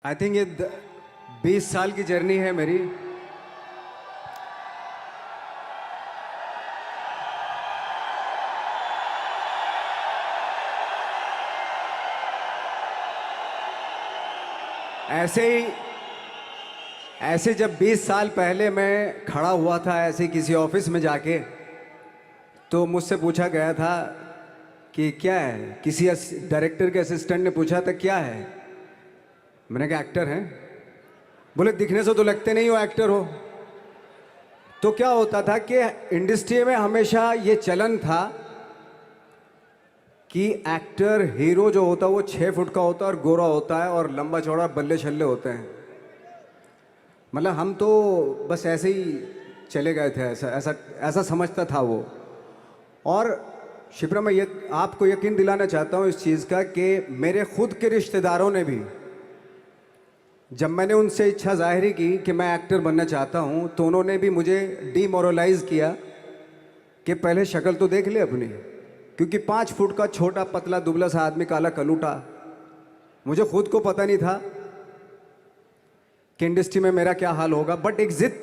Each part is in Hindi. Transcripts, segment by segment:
आई थिंक ये 20 साल की जर्नी है मेरी। ऐसे जब 20 साल पहले मैं खड़ा हुआ था ऐसे किसी ऑफिस में जाके, तो मुझसे पूछा गया था कि क्या है। किसी डायरेक्टर के असिस्टेंट ने पूछा था क्या है। मैंने कहा एक्टर हैं। बोले दिखने से तो लगते नहीं हो एक्टर हो। तो क्या होता था कि इंडस्ट्री में हमेशा ये चलन था कि एक्टर हीरो जो होता है वो 6 फुट का होता है और गोरा होता है और लंबा चौड़ा बल्ले छल्ले होते हैं। मतलब हम तो बस ऐसे ही चले गए थे, ऐसा ऐसा ऐसा समझता था वो। और शिप्रा, मैं ये आपको यकीन दिलाना चाहता हूँ इस चीज़ का कि मेरे खुद के रिश्तेदारों ने भी, जब मैंने उनसे इच्छा जाहिर की कि मैं एक्टर बनना चाहता हूँ, तो उन्होंने भी मुझे डीमोरलाइज किया कि पहले शक्ल तो देख ले अपनी। क्योंकि 5 फुट का छोटा पतला दुबला सा आदमी, काला कलूटा, मुझे खुद को पता नहीं था कि इंडस्ट्री में मेरा क्या हाल होगा। बट एक जिद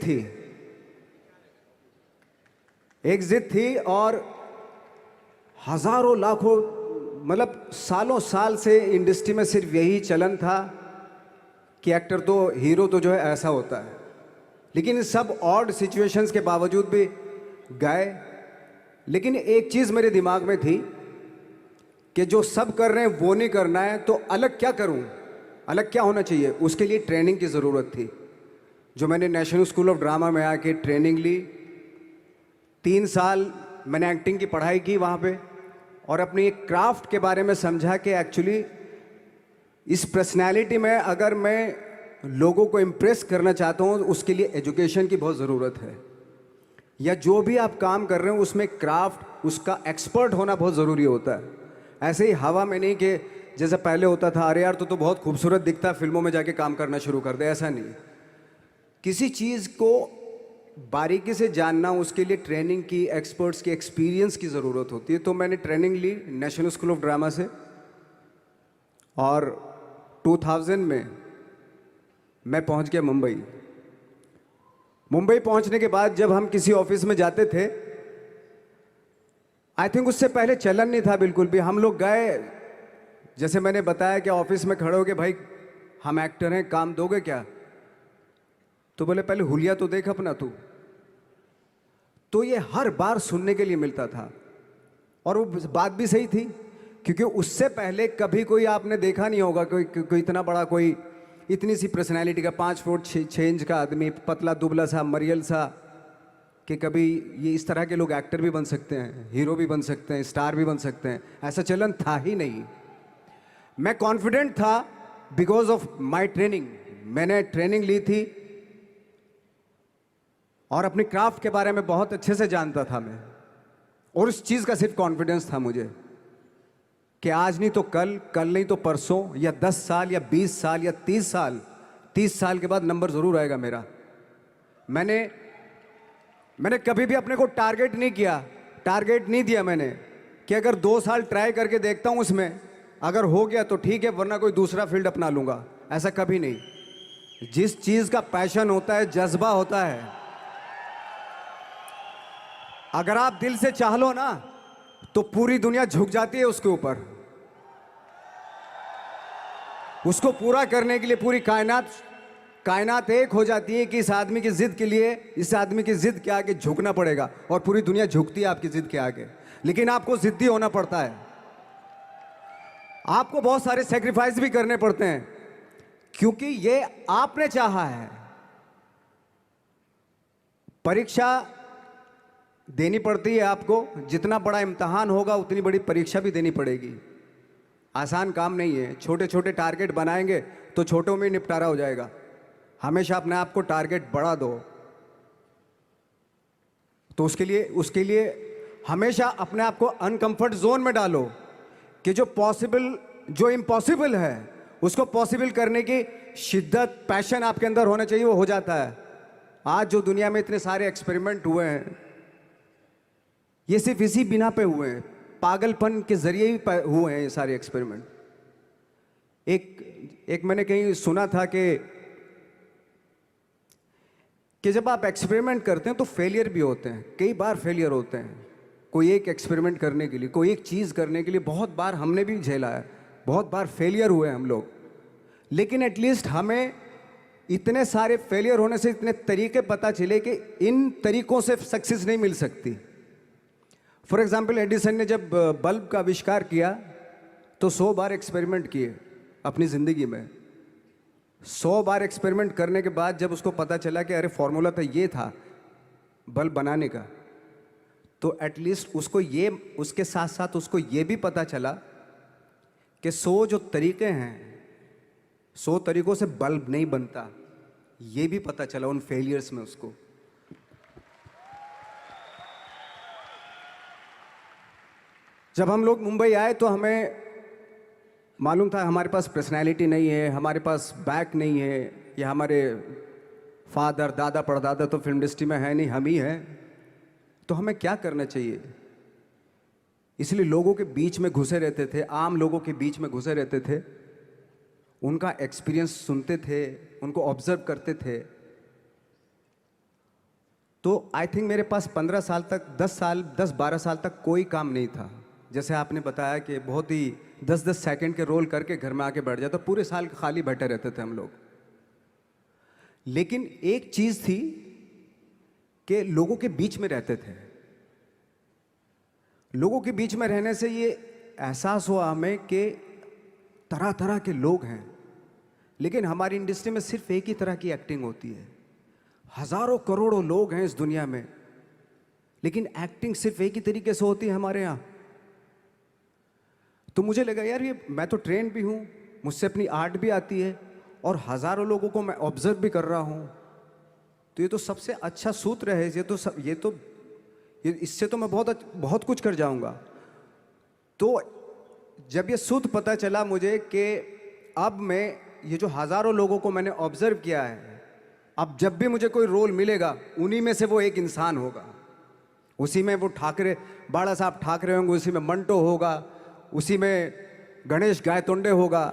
थी, और हजारों लाखों, मतलब सालों साल से इंडस्ट्री में सिर्फ यही चलन था कि एक्टर तो, हीरो तो जो है ऐसा होता है। लेकिन सब ऑड सिचुएशंस के बावजूद भी गए। लेकिन एक चीज़ मेरे दिमाग में थी कि जो सब कर रहे हैं वो नहीं करना है, तो अलग क्या करूं, अलग क्या होना चाहिए। उसके लिए ट्रेनिंग की ज़रूरत थी, जो मैंने नेशनल स्कूल ऑफ ड्रामा में आके ट्रेनिंग ली। 3 साल मैंने एक्टिंग की पढ़ाई की वहाँ पे, और अपनी एक क्राफ्ट के बारे में समझा कि एक्चुअली इस पर्सनैलिटी में अगर मैं लोगों को इम्प्रेस करना चाहता हूँ, उसके लिए एजुकेशन की बहुत ज़रूरत है। या जो भी आप काम कर रहे हो उसमें क्राफ्ट, उसका एक्सपर्ट होना बहुत ज़रूरी होता है। ऐसे ही हवा में नहीं कि जैसे पहले होता था, अरे यार तो बहुत खूबसूरत दिखता है, फिल्मों में जाके काम करना शुरू कर दे। ऐसा नहीं, किसी चीज़ को बारीकी से जानना, उसके लिए ट्रेनिंग की, एक्सपर्ट्स की, एक्सपीरियंस की ज़रूरत होती है। तो मैंने ट्रेनिंग ली नेशनल स्कूल ऑफ ड्रामा से, और 2000 में मैं पहुंच गया मुंबई। मुंबई पहुंचने के बाद जब हम किसी ऑफिस में जाते थे, आई थिंक उससे पहले चलन नहीं था बिल्कुल भी। हम लोग गए, जैसे मैंने बताया कि ऑफिस में खड़े हो के, भाई हम एक्टर हैं, काम दोगे क्या। तो बोले पहले हुलिया तो देख अपना तू। तो ये हर बार सुनने के लिए मिलता था, और वो बात भी सही थी, क्योंकि उससे पहले कभी कोई आपने देखा नहीं होगा कोई इतना बड़ा, कोई इतनी सी पर्सनैलिटी का 5 फुट 6 इंच का आदमी, पतला दुबला सा मरियल सा, कि कभी ये इस तरह के लोग एक्टर भी बन सकते हैं, हीरो भी बन सकते हैं, स्टार भी बन सकते हैं। ऐसा चलन था ही नहीं। मैं कॉन्फिडेंट था बिकॉज ऑफ माई ट्रेनिंग। मैंने ट्रेनिंग ली थी और अपनी क्राफ्ट के बारे में बहुत अच्छे से जानता था मैं, और उस चीज़ का सिर्फ कॉन्फिडेंस था मुझे कि आज नहीं तो कल, कल नहीं तो परसों, या 10 साल या 20 साल या 30 साल, 30 साल के बाद नंबर ज़रूर आएगा मेरा। मैंने कभी भी अपने को टारगेट नहीं किया, टारगेट नहीं दिया मैंने कि अगर 2 साल ट्राई करके देखता हूँ, उसमें अगर हो गया तो ठीक है, वरना कोई दूसरा फील्ड अपना लूँगा। ऐसा कभी नहीं। जिस चीज़ का पैशन होता है, जज्बा होता है, अगर आप दिल से चाह लो ना, तो पूरी दुनिया झुक जाती है उसके ऊपर। उसको पूरा करने के लिए पूरी कायनात एक हो जाती है कि इस आदमी की जिद के लिए, इस आदमी की जिद के आगे झुकना पड़ेगा, और पूरी दुनिया झुकती है आपकी जिद के आगे। लेकिन आपको जिद्दी होना पड़ता है, आपको बहुत सारे सेक्रीफाइस भी करने पड़ते हैं, क्योंकि ये आपने चाहा है। परीक्षा देनी पड़ती है आपको, जितना बड़ा इम्तहान होगा उतनी बड़ी परीक्षा भी देनी पड़ेगी। आसान काम नहीं है। छोटे छोटे टारगेट बनाएंगे तो छोटों में निपटारा हो जाएगा। हमेशा अपने आप को टारगेट बढ़ा दो। तो उसके लिए हमेशा अपने आप को अनकंफर्ट जोन में डालो, कि जो इम्पॉसिबल है उसको पॉसिबल करने की शिद्दत, पैशन आपके अंदर होना चाहिए, वो हो जाता है। आज जो दुनिया में इतने सारे एक्सपेरिमेंट हुए हैं, ये सिर्फ इसी बिना पे हुए हैं, पागलपन के जरिए ही हुए हैं ये सारे एक्सपेरिमेंट। एक एक मैंने कहीं सुना था कि जब आप एक्सपेरिमेंट करते हैं तो फेलियर भी होते हैं, कई बार फेलियर होते हैं। कोई एक एक्सपेरिमेंट करने के लिए, कोई एक चीज़ करने के लिए बहुत बार हमने भी झेला है, बहुत बार फेलियर हुए हम लोग। लेकिन एटलीस्ट हमें इतने सारे फेलियर होने से इतने तरीके पता चले कि इन तरीकों से सक्सेस नहीं मिल सकती। फॉर एग्जाम्पल, एडिसन ने जब बल्ब का आविष्कार किया तो 100 बार एक्सपेरिमेंट किए अपनी ज़िंदगी में। 100 बार एक्सपेरिमेंट करने के बाद जब उसको पता चला कि अरे फॉर्मूला तो ये था बल्ब बनाने का, तो एटलीस्ट उसको ये, उसके साथ साथ उसको ये भी पता चला कि 100 जो तरीके हैं, 100 तरीकों से बल्ब नहीं बनता, ये भी पता चला उन फेलियर्स में उसको। जब हम लोग मुंबई आए तो हमें मालूम था हमारे पास पर्सनैलिटी नहीं है, हमारे पास बैक नहीं है, या हमारे फादर दादा परदादा तो फिल्म इंडस्ट्री में है नहीं, हम ही हैं, तो हमें क्या करना चाहिए। इसलिए लोगों के बीच में घुसे रहते थे, आम लोगों के बीच में घुसे रहते थे, उनका एक्सपीरियंस सुनते थे, उनको ऑब्जर्व करते थे। तो आई थिंक मेरे पास 15 साल तक, 10-12 साल तक कोई काम नहीं था। जैसे आपने बताया कि बहुत ही 10-10 सेकंड के रोल करके घर में आके बैठ जाता, पूरे साल खाली बैठे रहते थे हम लोग। लेकिन एक चीज़ थी कि लोगों के बीच में रहते थे। लोगों के बीच में रहने से ये एहसास हुआ हमें कि तरह तरह के लोग हैं, लेकिन हमारी इंडस्ट्री में सिर्फ एक ही तरह की एक्टिंग होती है। हजारों करोड़ों लोग हैं इस दुनिया में, लेकिन एक्टिंग सिर्फ एक ही तरीके से होती है हमारे यहाँ। तो मुझे लगा यार, ये मैं तो ट्रेन भी हूँ, मुझसे अपनी आर्ट भी आती है, और हजारों लोगों को मैं ऑब्जर्व भी कर रहा हूँ, तो ये तो सबसे अच्छा सूत्र है। ये इससे तो मैं बहुत कुछ कर जाऊँगा। तो जब ये सूत्र पता चला मुझे कि अब मैं ये जो हजारों लोगों को मैंने ऑब्जर्व किया है, अब जब भी मुझे कोई रोल मिलेगा उन्हीं में से वो एक इंसान होगा। उसी में वो ठाकरे, बाला साहब ठाकरे होंगे, उसी में मंटो होगा, उसी में गणेश गायतोंडे होगा,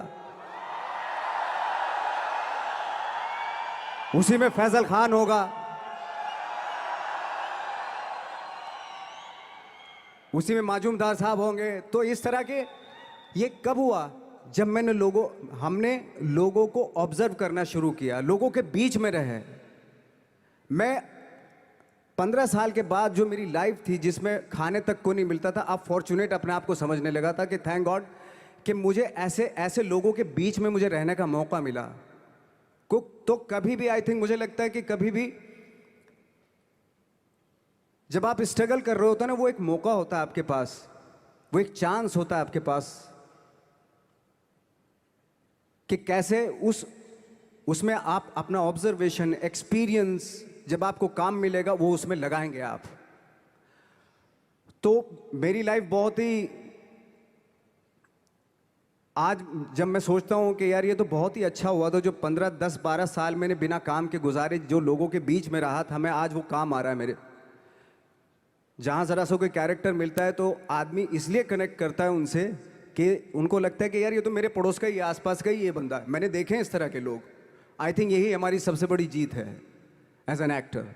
उसी में फैजल खान होगा, उसी में माजूमदार साहब होंगे। तो इस तरह के, ये कब हुआ? जब हमने लोगों को ऑब्जर्व करना शुरू किया, लोगों के बीच में रहे। मैं 15 साल के बाद जो मेरी लाइफ थी, जिसमें खाने तक को नहीं मिलता था, अब फॉर्चुनेट अपने आप को समझने लगा था कि थैंक गॉड कि मुझे ऐसे ऐसे लोगों के बीच में मुझे रहने का मौका मिला। तो कभी भी, आई थिंक मुझे लगता है कि कभी भी जब आप स्ट्रगल कर रहे होते हैं ना, वो एक मौका होता है आपके पास, वो एक चांस होता है आपके पास कि कैसे उसमें आप अपना ऑब्जर्वेशन, एक्सपीरियंस, जब आपको काम मिलेगा वो उसमें लगाएंगे आप। तो मेरी लाइफ बहुत ही, आज जब मैं सोचता हूँ कि यार ये तो बहुत ही अच्छा हुआ था, जो 15, 10, 12 साल मैंने बिना काम के गुजारे, जो लोगों के बीच में रहा था मैं, आज वो काम आ रहा है मेरे। जहाँ ज़रा सा कोई कैरेक्टर मिलता है तो आदमी इसलिए कनेक्ट करता है उनसे कि उनको लगता है कि यार ये तो मेरे पड़ोस का ही, आसपास का ही ये बंदा है। मैंने देखे हैं इस तरह के लोग। आई थिंक यही हमारी सबसे बड़ी जीत है as an actor.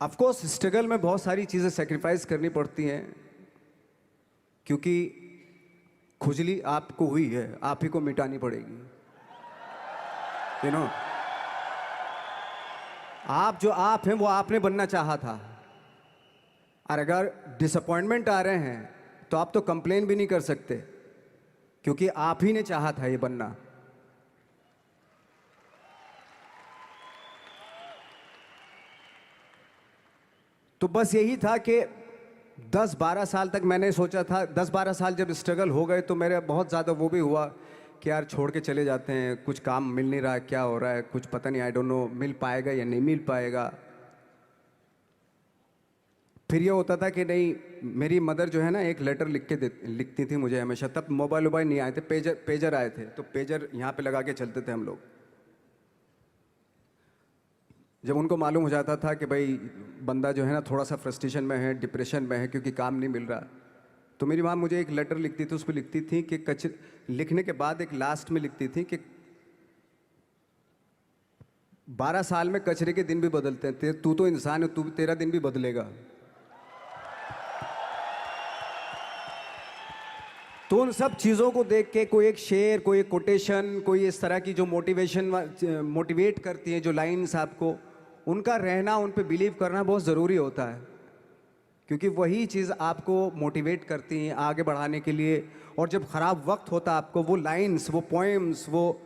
Of course struggle में बहुत सारी चीज़ें सेक्रीफाइस करनी पड़ती हैं, क्योंकि खुजली आपको हुई है, आप ही को मिटानी पड़ेगी। यू नो, आप जो आप हैं वो आपने बनना चाहा था, और अगर डिसअपॉइंटमेंट आ रहे हैं तो आप तो कंप्लेन भी नहीं कर सकते, क्योंकि आप ही ने चाहा था ये बनना। तो बस यही था कि 10-12 साल तक मैंने सोचा था, 10-12 साल जब स्ट्रगल हो गए तो मेरे बहुत ज़्यादा वो भी हुआ कि यार छोड़ के चले जाते हैं, कुछ काम मिल नहीं रहा है, क्या हो रहा है, कुछ पता नहीं, आई डोंट नो मिल पाएगा या नहीं मिल पाएगा। फिर ये होता था कि नहीं, मेरी मदर जो है ना, एक लेटर लिखती थी मुझे हमेशा। तब मोबाइल नहीं आए थे, पेजर आए थे, तो पेजर यहाँ पे लगा के चलते थे हम लोग। जब उनको मालूम हो जाता था कि भाई बंदा जो है ना थोड़ा सा फ्रस्ट्रेशन में है, डिप्रेशन में है क्योंकि काम नहीं मिल रहा, तो मेरी माँ मुझे एक लेटर लिखती थी, उस पर लिखती थी कि लिखने के बाद एक लास्ट में लिखती थी कि 12 साल में कचरे के दिन भी बदलते हैं, तू तो इंसान है, तेरा दिन भी बदलेगा। तो उन सब चीज़ों को देख के कोई एक शेर, कोई एक कोटेशन, कोई इस तरह की जो मोटिवेट करती हैं जो लाइंस आपको, उनका रहना, उन पे बिलीव करना बहुत ज़रूरी होता है, क्योंकि वही चीज़ आपको मोटिवेट करती हैं आगे बढ़ाने के लिए। और जब ख़राब वक्त होता है आपको, वो लाइंस, वो पोएम्स, वो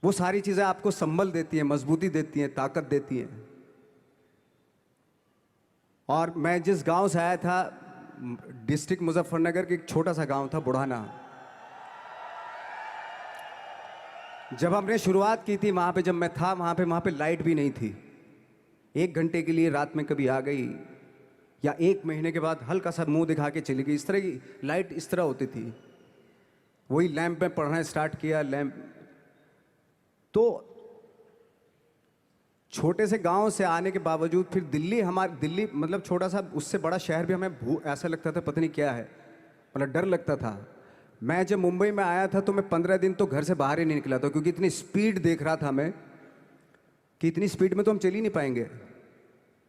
सारी चीज़ें आपको संबल देती हैं, मजबूती देती हैं, ताकत देती हैं। और मैं जिस गांव से आया था, डिस्ट्रिक्ट मुजफ्फरनगर के एक छोटा सा गांव था बुढ़ाना, जब हमने शुरुआत की थी वहाँ पे, जब मैं था वहाँ पे लाइट भी नहीं थी। 1 घंटे के लिए रात में कभी आ गई, या 1 महीने के बाद हल्का सा मुंह दिखा के चली गई, इस तरह की लाइट इस तरह होती थी। वही लैंप में पढ़ना स्टार्ट किया, लैंप। तो छोटे से गांव से आने के बावजूद फिर दिल्ली मतलब छोटा सा, उससे बड़ा शहर भी हमें ऐसा लगता था पता नहीं क्या है, मतलब डर लगता था। मैं जब मुंबई में आया था तो मैं 15 दिन तो घर से बाहर ही नहीं निकला था, क्योंकि इतनी स्पीड देख रहा था मैं कि इतनी स्पीड में तो हम चल ही नहीं पाएंगे,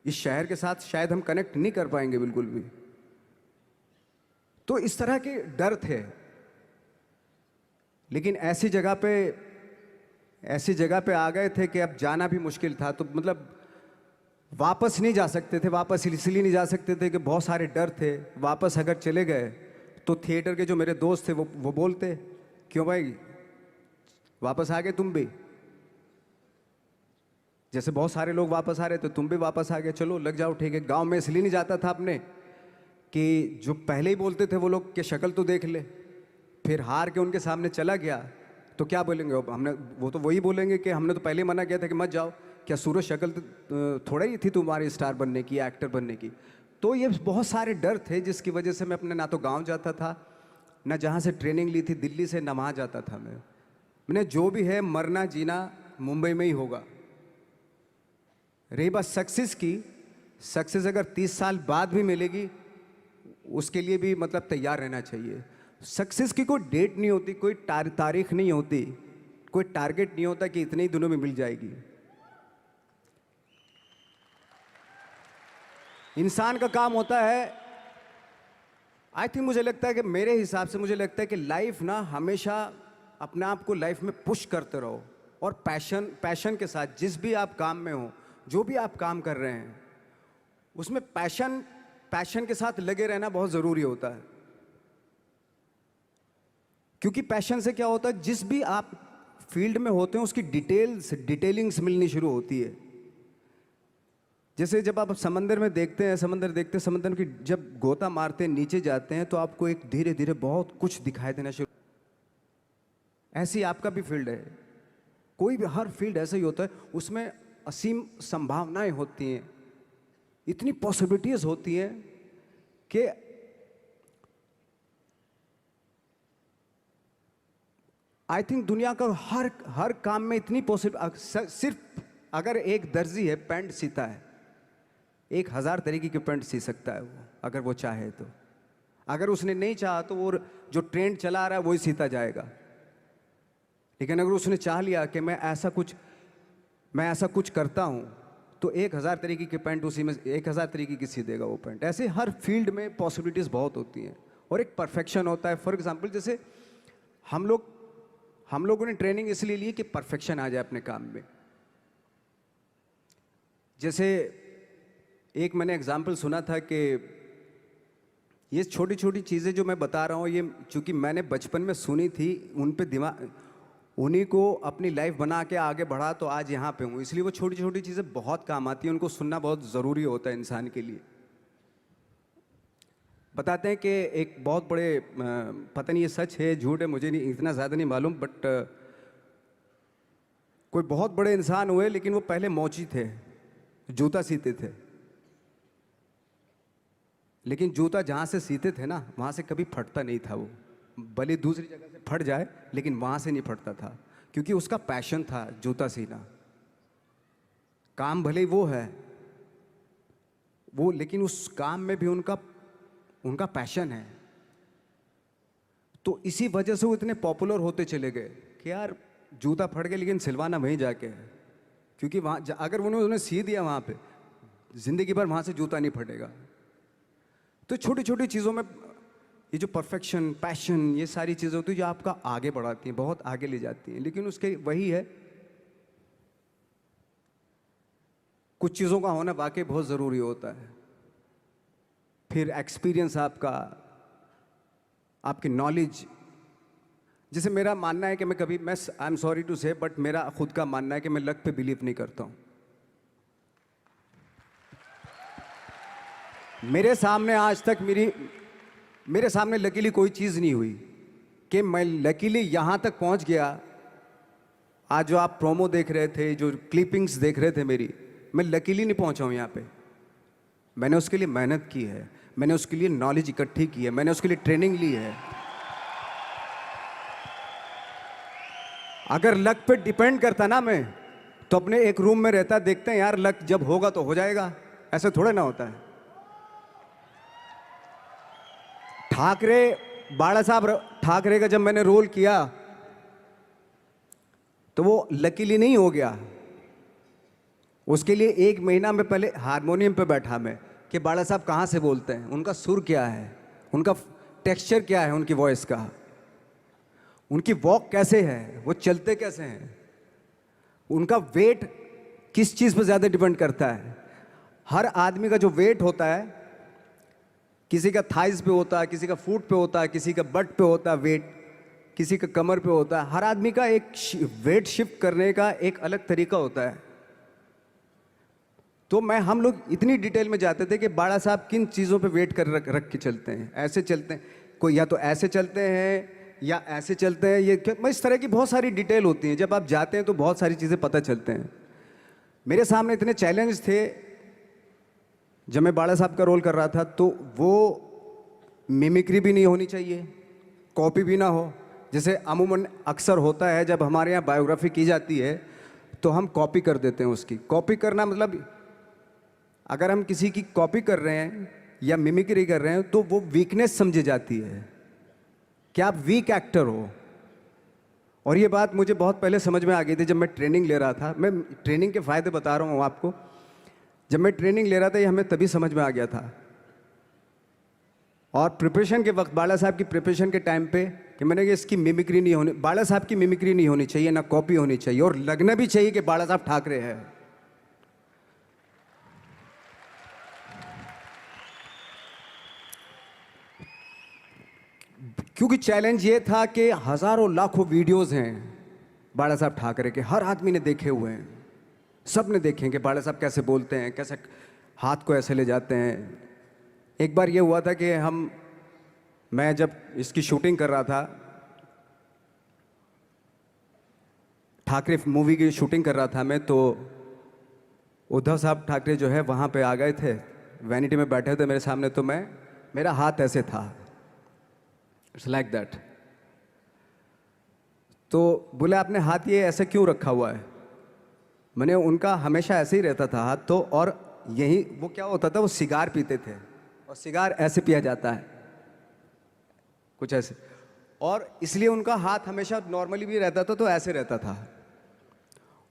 इस शहर के साथ शायद हम कनेक्ट नहीं कर पाएंगे बिल्कुल भी। तो इस तरह के डर थे। लेकिन ऐसी जगह पे आ गए थे कि अब जाना भी मुश्किल था, तो मतलब वापस नहीं जा सकते थे। वापस इसलिए नहीं जा सकते थे कि बहुत सारे डर थे। वापस अगर चले गए तो थिएटर के जो मेरे दोस्त थे वो बोलते, क्यों भाई वापस आ गए तुम भी, जैसे बहुत सारे लोग वापस आ रहे थे तुम भी वापस आ गए, चलो लग जाओ ठीक है। गांव में इसलिए नहीं जाता था अपने कि जो पहले ही बोलते थे वो लोग कि शक्ल तो देख ले, फिर हार के उनके सामने चला गया तो क्या बोलेंगे वो तो वही बोलेंगे कि हमने तो पहले मना किया था कि मत जाओ, क्या सूरज शक्ल थोड़ा ही थी तुम्हारी स्टार बनने की, एक्टर बनने की। तो ये बहुत सारे डर थे जिसकी वजह से मैं अपने ना तो गांव जाता था, ना जहाँ से ट्रेनिंग ली थी दिल्ली से, ना वहाँ जाता था। मैंने जो भी है मरना जीना मुंबई में ही होगा। रही बात सक्सेस की, सक्सेस अगर 30 साल बाद भी मिलेगी उसके लिए भी मतलब तैयार रहना चाहिए। सक्सेस की कोई डेट नहीं होती, कोई तारीख नहीं होती, कोई टारगेट नहीं होता कि इतने ही दिनों में मिल जाएगी। इंसान का काम होता है, आई थिंक मुझे लगता है कि मेरे हिसाब से मुझे लगता है कि लाइफ ना हमेशा अपने आप को लाइफ में पुश करते रहो, और पैशन के साथ जिस भी आप काम में हो, जो भी आप काम कर रहे हैं उसमें पैशन के साथ लगे रहना बहुत ज़रूरी होता है। क्योंकि पैशन से क्या होता है, जिस भी आप फील्ड में होते हैं उसकी डिटेलिंग्स मिलनी शुरू होती है। जैसे जब आप समंदर में देखते हैं, समंदर की जब गोता मारते हैं, नीचे जाते हैं, तो आपको एक धीरे धीरे बहुत कुछ दिखाई देना शुरू। ऐसी आपका भी फील्ड है, कोई भी हर फील्ड ऐसा ही होता है, उसमें असीम संभावनाएं होती हैं, इतनी पॉसिबिलिटीज होती हैं कि आई थिंक दुनिया का हर काम में इतनी सिर्फ अगर एक दर्जी है पैंट सीता है, 1000 तरीके की पैंट सी सकता है वो, अगर वो चाहे तो। अगर उसने नहीं चाहा तो वो जो ट्रेंड चला रहा है वही सीता जाएगा। लेकिन अगर उसने चाह लिया कि मैं ऐसा कुछ करता हूँ, तो 1000 तरीके की पैंट उसी में 1000 तरीके की सी देगा वो पैंट। ऐसे हर फील्ड में पॉसिबिलिटीज़ बहुत होती हैं, और एक परफेक्शन होता है। फॉर एग्जाम्पल जैसे हम लोगों ने ट्रेनिंग इसलिए ली कि परफेक्शन आ जाए अपने काम में। जैसे एक मैंने एग्जाम्पल सुना था कि ये छोटी छोटी चीज़ें जो मैं बता रहा हूँ, ये चूँकि मैंने बचपन में सुनी थी, उन पे उन्हीं को अपनी लाइफ बना के आगे बढ़ा तो आज यहाँ पे हूँ। इसलिए वो छोटी छोटी चीज़ें बहुत काम आती हैं, उनको सुनना बहुत ज़रूरी होता है इंसान के लिए। बताते हैं कि एक बहुत बड़े, पता नहीं ये सच है झूठ है, मुझे नहीं इतना ज़्यादा नहीं मालूम, बट कोई बहुत बड़े इंसान हुए, लेकिन वो पहले मोची थे, जूता सीते थे। लेकिन जूता जहाँ से सीते थे ना, वहाँ से कभी फटता नहीं था वो, भले दूसरी जगह से फट जाए लेकिन वहाँ से नहीं फटता था, क्योंकि उसका पैशन था जूता सीना। काम भले ही वो है वो, लेकिन उस काम में भी उनका उनका पैशन है। तो इसी वजह से वो इतने पॉपुलर होते चले गए कि यार जूता फट गया लेकिन सिलवाना वहीं जाके है, क्योंकि वहाँ अगर उन्होंने सी दिया वहाँ पे, जिंदगी भर वहाँ से जूता नहीं फटेगा। तो छोटी छोटी चीज़ों में ये जो परफेक्शन, पैशन, ये सारी चीज़ें होती है जो आपका आगे बढ़ाती हैं, बहुत आगे ले जाती हैं। लेकिन उसके वही है, कुछ चीज़ों का होना वाकई बहुत ज़रूरी होता है। फिर एक्सपीरियंस आपका, आपकी नॉलेज। जैसे मेरा मानना है कि मैं कभी, मैं आई एम सॉरी टू से, बट मेरा खुद का मानना है कि मैं लक पे बिलीव नहीं करता हूँ। मेरे सामने आज तक मेरे सामने लकीली कोई चीज़ नहीं हुई कि मैं लकीली यहाँ तक पहुँच गया। आज जो आप प्रोमो देख रहे थे, जो क्लिपिंग्स देख रहे थे मेरी, मैं लकीली नहीं पहुँचा हूँ यहाँ पे। मैंने उसके लिए मेहनत की है, मैंने उसके लिए नॉलेज इकट्ठी की है, मैंने उसके लिए ट्रेनिंग ली है। अगर लक पे डिपेंड करता ना मैं, तो अपने एक रूम में रहता, देखते हैं यार लक जब होगा तो हो जाएगा, ऐसे थोड़े ना होता है। बाला साहब ठाकरे का जब मैंने रोल किया तो वो लकीली नहीं हो गया। उसके लिए 1 महीना में पहले हारमोनियम पे बैठा मैं कि बाला साहब कहाँ से बोलते हैं, उनका सुर क्या है, उनका टेक्सचर क्या है, उनकी वॉइस का, उनकी वॉक कैसे है, वो चलते कैसे हैं, उनका वेट किस चीज़ पर ज़्यादा डिपेंड करता है। हर आदमी का जो वेट होता है, किसी का थाइस पे होता है, किसी का फुट पे होता है, किसी का बट पे होता है वेट, किसी का कमर पे होता है। हर आदमी का एक वेट शिफ्ट करने का एक अलग तरीका होता है। तो हम लोग इतनी डिटेल में जाते थे कि बाड़ा साहब किन चीज़ों पे वेट कर रख के चलते हैं, ऐसे चलते हैं, कोई या तो ऐसे चलते हैं या ऐसे चलते हैं, ये इस तरह की बहुत सारी डिटेल होती हैं। जब आप जाते हैं तो बहुत सारी चीज़ें पता चलते हैं। मेरे सामने इतने चैलेंज थे जब मैं बाड़ा साहब का रोल कर रहा था, तो वो मिमिक्री भी नहीं होनी चाहिए, कॉपी भी ना हो। जैसे अमूमन अक्सर होता है जब हमारे यहाँ बायोग्राफी की जाती है तो हम कॉपी कर देते हैं उसकी। कॉपी करना मतलब अगर हम किसी की कॉपी कर रहे हैं या मिमिक्री कर रहे हैं तो वो वीकनेस समझी जाती है कि आप वीक एक्टर हो। और ये बात मुझे बहुत पहले समझ में आ गई थी जब मैं ट्रेनिंग ले रहा था। मैं ट्रेनिंग के फ़ायदे बता रहा हूँ आपको। जब मैं ट्रेनिंग ले रहा था ये हमें तभी समझ में आ गया था। और प्रिपरेशन के वक्त, बाला साहब की प्रिपरेशन के टाइम पे, कि मैंने कि इसकी मिमिक्री नहीं होनी, बाला साहब की मिमिक्री नहीं होनी चाहिए, ना कॉपी होनी चाहिए, और लगना भी चाहिए कि बाला साहब ठाकरे हैं। क्योंकि चैलेंज ये था कि हजारों लाखों वीडियोस हैं बाला साहब ठाकरे के, हर आदमी ने देखे हुए हैं, सब ने देखे कि बाला साहब कैसे बोलते हैं, कैसे हाथ को ऐसे ले जाते हैं। एक बार ये हुआ था कि मैं जब इसकी शूटिंग कर रहा था, ठाकरे मूवी की शूटिंग कर रहा था मैं, तो उद्धव साहब ठाकरे जो है वहाँ पे आ गए थे, वैनिटी में बैठे थे मेरे सामने। तो मेरा हाथ ऐसे था, इट्स लाइक दैट। तो बोले आपने हाथ ये ऐसे क्यों रखा हुआ है? मैंने उनका हमेशा ऐसे ही रहता था हाथ तो, और यही वो क्या होता था, वो सिगार पीते थे और सिगार ऐसे पिया जाता है कुछ ऐसे, और इसलिए उनका हाथ हमेशा नॉर्मली भी रहता था तो ऐसे रहता था।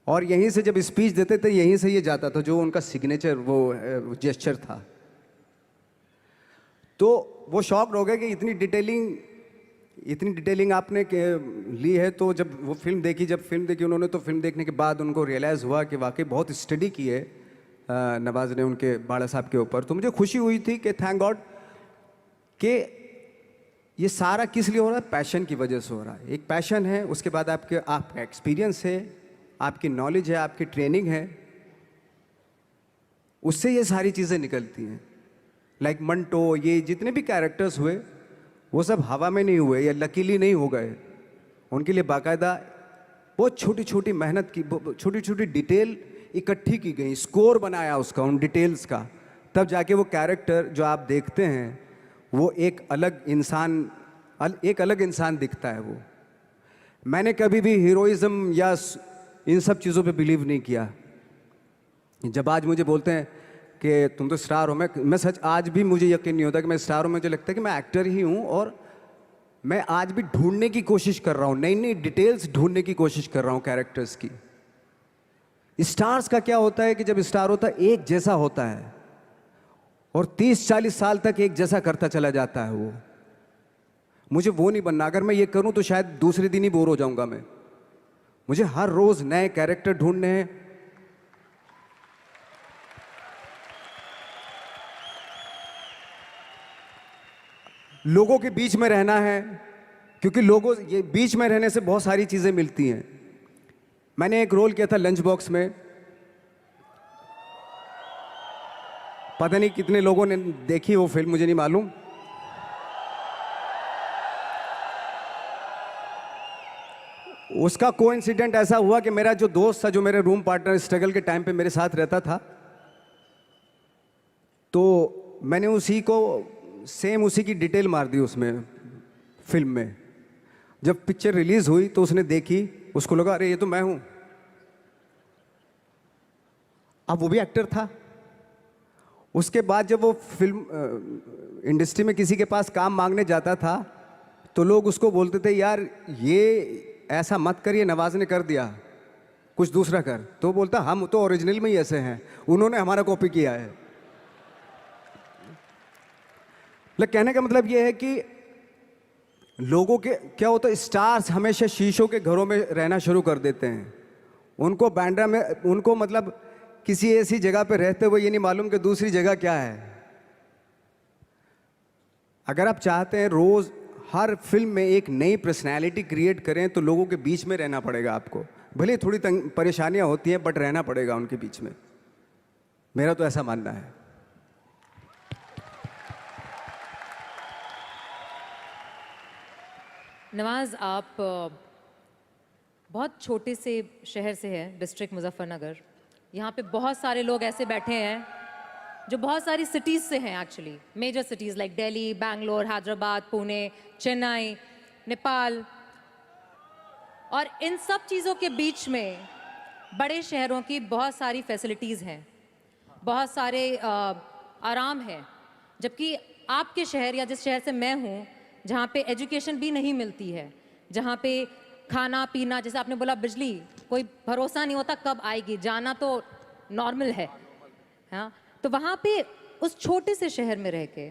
और यहीं से जब स्पीच देते थे यहीं से ये जाता था, जो उनका सिग्नेचर वो जेस्चर था। तो वो शॉक्ड हो गए कि इतनी डिटेलिंग आपने ली है। तो जब फिल्म देखी उन्होंने, तो फिल्म देखने के बाद उनको रियलाइज़ हुआ कि वाकई बहुत स्टडी की है नवाज ने उनके बाड़ा साहब के ऊपर। तो मुझे खुशी हुई थी कि थैंक गॉड कि ये सारा किस लिए हो रहा है, पैशन की वजह से हो रहा है। एक पैशन है, उसके बाद आपका एक्सपीरियंस है, आपकी नॉलेज है, आपकी ट्रेनिंग है, उससे ये सारी चीज़ें निकलती हैं। लाइक मंटो, ये जितने भी कैरेक्टर्स हुए वो सब हवा में नहीं हुए या लकीली नहीं हो गए। उनके लिए बाकायदा बहुत छोटी छोटी मेहनत की, छोटी छोटी डिटेल इकट्ठी की गई, स्कोर बनाया उसका, उन डिटेल्स का, तब जाके वो कैरेक्टर जो आप देखते हैं वो एक अलग इंसान दिखता है। वो मैंने कभी भी हीरोइज्म या इन सब चीज़ों पे बिलीव नहीं किया। जब आज मुझे बोलते हैं कि तुम तो स्टार हो, मैं सच आज भी मुझे यकीन नहीं होता कि मैं स्टार हूँ। मुझे लगता है कि मैं एक्टर ही हूँ, और मैं आज भी ढूंढने की कोशिश कर रहा हूँ, नई नई डिटेल्स ढूंढने की कोशिश कर रहा हूँ कैरेक्टर्स की। स्टार्स का क्या होता है कि जब स्टार होता है एक जैसा होता है, और 30-40 साल तक एक जैसा करता चला जाता है वो। मुझे वो नहीं बनना। अगर मैं ये करूं तो शायद दूसरे दिन ही बोर हो जाऊंगा मैं। मुझे हर रोज नए कैरेक्टर ढूंढने हैं। लोगों के बीच में रहना है, क्योंकि लोगों ये बीच में रहने से बहुत सारी चीजें मिलती हैं। मैंने एक रोल किया था लंच बॉक्स में, पता नहीं कितने लोगों ने देखी वो फिल्म, मुझे नहीं मालूम। उसका कोइंसिडेंट ऐसा हुआ कि मेरा जो दोस्त था, जो मेरे रूम पार्टनर स्ट्रगल के टाइम पे मेरे साथ रहता था, तो मैंने उसी की डिटेल मार दी उसमें फिल्म में। जब पिक्चर रिलीज हुई तो उसने देखी, उसको लगा अरे ये तो मैं हूं। अब वो भी एक्टर था। उसके बाद जब वो फिल्म इंडस्ट्री में किसी के पास काम मांगने जाता था, तो लोग उसको बोलते थे यार ये ऐसा मत कर, ये नवाज ने कर दिया, कुछ दूसरा कर। तो बोलता हम तो ओरिजिनल में ही ऐसे हैं, उन्होंने हमारा कॉपी किया है। कहने का मतलब ये है कि लोगों के क्या होता है, स्टार्स हमेशा शीशों के घरों में रहना शुरू कर देते हैं। उनको बांद्रा में, उनको मतलब किसी ऐसी जगह पे रहते हुए ये नहीं मालूम कि दूसरी जगह क्या है। अगर आप चाहते हैं रोज हर फिल्म में एक नई पर्सनैलिटी क्रिएट करें, तो लोगों के बीच में रहना पड़ेगा आपको। भले थोड़ी परेशानियां होती हैं, बट रहना पड़ेगा उनके बीच में। मेरा तो ऐसा मानना है। नवाज, आप बहुत छोटे से शहर से हैं, डिस्ट्रिक्ट मुजफ्फरनगर। यहाँ पे बहुत सारे लोग ऐसे बैठे हैं जो बहुत सारी सिटीज़ से हैं, actually major cities like Delhi, Bangalore, Hyderabad, Pune, Chennai, Nepal. और इन सब चीज़ों के बीच में बड़े शहरों की बहुत सारी फैसिलिटीज़ हैं, बहुत सारे आराम हैं। जबकि आपके शहर या जिस शहर से मैं हूँ, जहाँ पे एजुकेशन भी नहीं मिलती है, जहाँ पे खाना पीना, जैसे आपने बोला बिजली, कोई भरोसा नहीं होता कब आएगी, जाना तो नॉर्मल है। हाँ, तो वहाँ पे उस छोटे से शहर में रह के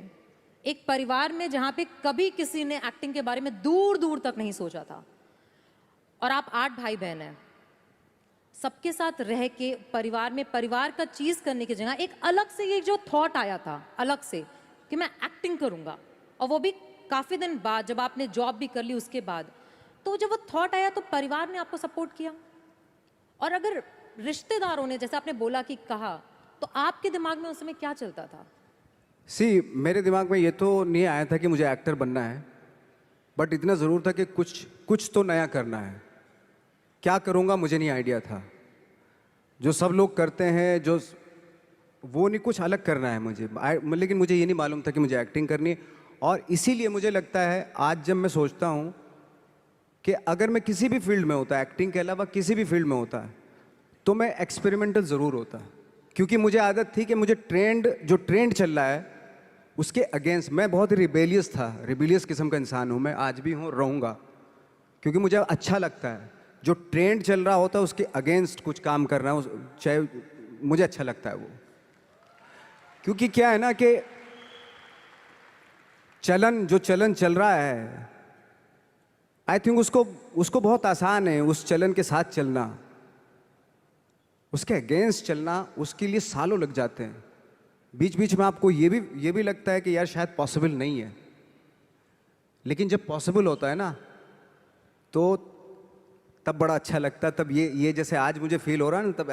एक परिवार में जहाँ पे कभी किसी ने एक्टिंग के बारे में दूर दूर तक नहीं सोचा था, और आप 8 भाई बहन हैं, सबके साथ रह के परिवार में परिवार का चीज़ करने की जगह एक अलग से ये जो थॉट आया था अलग से कि मैं एक्टिंग करूँगा, और वो भी काफ़ी दिन बाद जब आपने जॉब भी कर ली उसके बाद, तो जब वो थॉट आया तो परिवार ने आपको सपोर्ट किया। और अगर रिश्तेदारों ने, जैसे आपने बोला कि कहा, तो आपके दिमाग में उस समय क्या चलता था? मेरे दिमाग में ये तो नहीं आया था कि मुझे एक्टर बनना है, बट इतना ज़रूर था कि कुछ तो नया करना है। क्या करूँगा मुझे नहीं आइडिया था। जो सब लोग करते हैं जो वो नहीं, कुछ अलग करना है मुझे। लेकिन मुझे ये नहीं मालूम था कि मुझे एक्टिंग करनी है। और इसीलिए मुझे लगता है आज जब मैं सोचता हूँ कि अगर मैं किसी भी फील्ड में होता, एक्टिंग के अलावा किसी भी फील्ड में होता, तो मैं एक्सपेरिमेंटल ज़रूर होता। क्योंकि मुझे आदत थी कि मुझे जो ट्रेंड चल रहा है उसके अगेंस्ट, मैं बहुत ही रिबेलियस किस्म का इंसान हूँ। मैं आज भी हूँ, रहूँगा, क्योंकि मुझे अच्छा लगता है जो ट्रेंड चल रहा होता है उसके अगेंस्ट कुछ काम करना, चाहे मुझे अच्छा लगता है वो। क्योंकि क्या है ना कि जो चलन चल रहा है, आई थिंक उसको बहुत आसान है उस चलन के साथ चलना। उसके अगेंस्ट चलना, उसके लिए सालों लग जाते हैं। बीच बीच में आपको ये भी लगता है कि यार शायद पॉसिबल नहीं है, लेकिन जब पॉसिबल होता है ना, तो तब बड़ा अच्छा लगता है। तब ये जैसे आज मुझे फील हो रहा है ना, तब